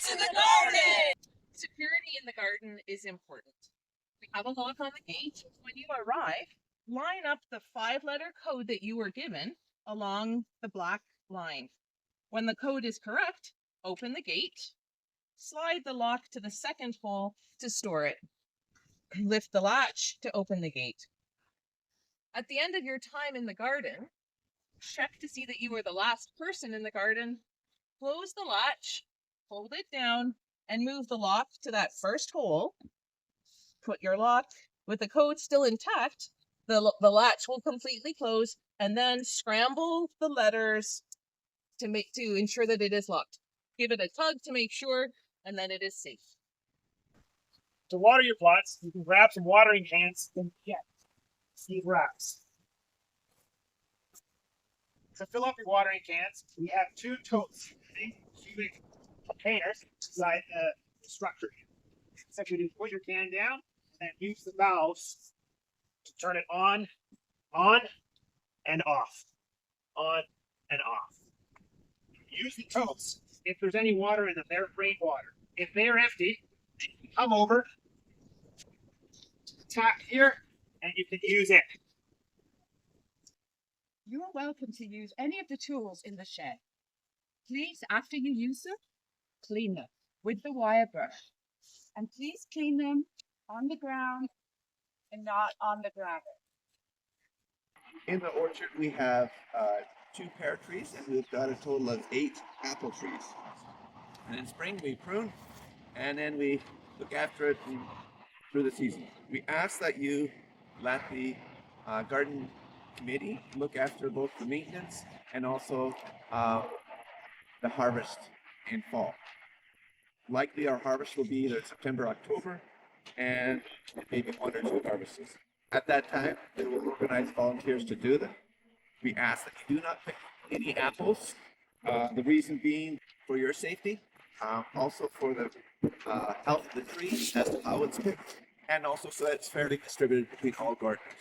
to the garden! Security in the garden is important. We have a lock on the gate. When you arrive, line up the 5-letter code that you were given along the black line. When the code is correct, open the gate, slide the lock to the second hole to store it. Lift the latch to open the gate. At the end of your time in the garden, check to see that you were the last person in the garden. Close the latch, hold it down, and move the lock to that first hole. Put your lock with the code still intact. The latch will completely close, and then scramble the letters to ensure that it is locked. Give it a tug to make sure, and then it is safe. To water your plants, you can grab some watering cans and get seed racks. To fill up your watering cans, we have 2 totes, cubic containers inside the structure. So you put your can down and then use the valves to turn it on, and off, on and off. Use the totes if there's any water in them. They're rainwater. If they're empty, you can come over, tap here, and you can use it. You are welcome to use any of the tools in the shed. Please, after you use them, clean them with the wire brush. And please clean them on the ground and not on the gravel. In the orchard, we have 2 pear trees, and we've got a total of 8 apple trees. And in spring, we prune, and then we look after it through the season. We ask that you let the garden committee look after both the maintenance and also the harvest in fall. Likely our harvest will be either September, October, and maybe 1 or 2 harvests. At that time, we will organize volunteers to do them. We ask that you do not pick any apples, the reason being for your safety, also for the health of the tree as to how it's picked, and also so that it's fairly distributed between all gardeners.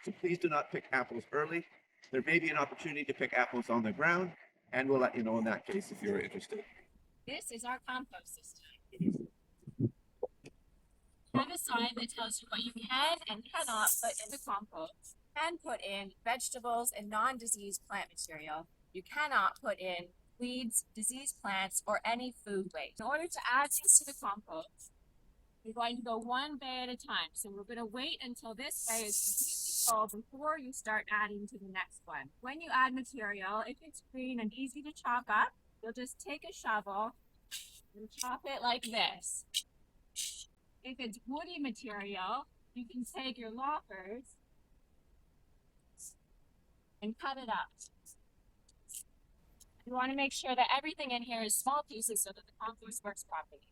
So please do not pick apples early. There may be an opportunity to pick apples on the ground, and we'll let you know in that case if you're interested. This is our compost system. We have a sign that tells you what you can and cannot put into compost. You can put in vegetables and non-disease plant material. You cannot put in weeds, diseased plants, or any food waste. In order to add these to the compost, we're going to go one bay at a time. So we're going to wait until this bay is completely full before you start adding to the next one. When you add material, if it's green and easy to chop up, you'll just take a shovel and chop it like this. If it's woody material, you can take your loppers and cut it up. You want to make sure that everything in here is small pieces so that the compost works properly.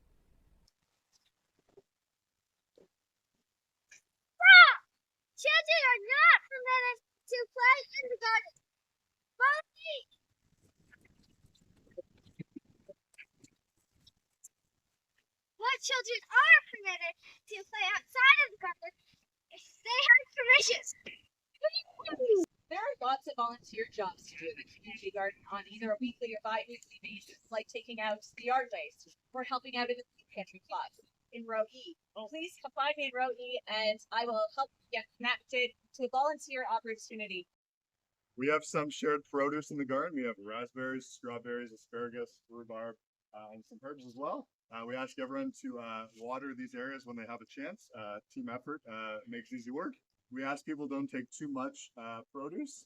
Children are not permitted to play in the garden. Follow me. What children are permitted to play outside of the garden if they have permission. There are lots of volunteer jobs to do in the community garden on either a weekly or bi-weekly basis, like taking out the yard waste or helping out in the food pantry class in row E. Please come find me in row E and I will help you get connected to a volunteer opportunity. We have some shared produce in the garden. We have raspberries, strawberries, asparagus, rhubarb, and some herbs as well. We ask everyone to water these areas when they have a chance. Team effort makes easy work. We ask people don't take too much produce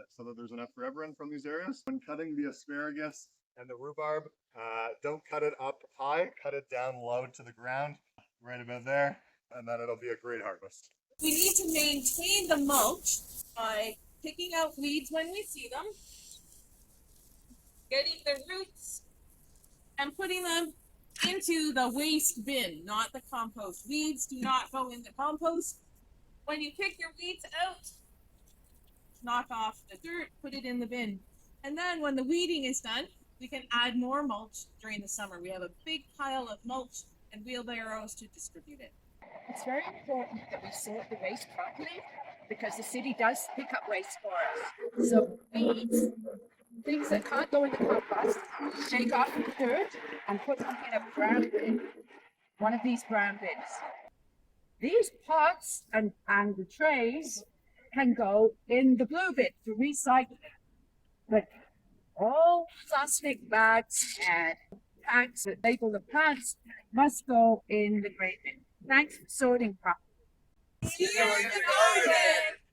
so that there's enough for everyone from these areas. When cutting the asparagus and the rhubarb, don't cut it up high, cut it down low to the ground, right about there, and then it'll be a great harvest. We need to maintain the mulch by picking out weeds when we see them, getting the roots, and putting them into the waste bin, not the compost. Weeds do not go in the compost. When you pick your weeds out, knock off the dirt, put it in the bin. And then when the weeding is done, we can add more mulch during the summer. We have a big pile of mulch and wheelbarrows to distribute it. It's very important that we sort the waste properly because the city does pick up waste for us. So weeds, things that can't go in the compost, take off the dirt and put them in a brown bin, one of these brown bins. These pots and the trays can go in the blue bin for recycling. But all plastic bags and tags that label the plants must go in the gray bin. Thanks for sorting properly. See you in the garden.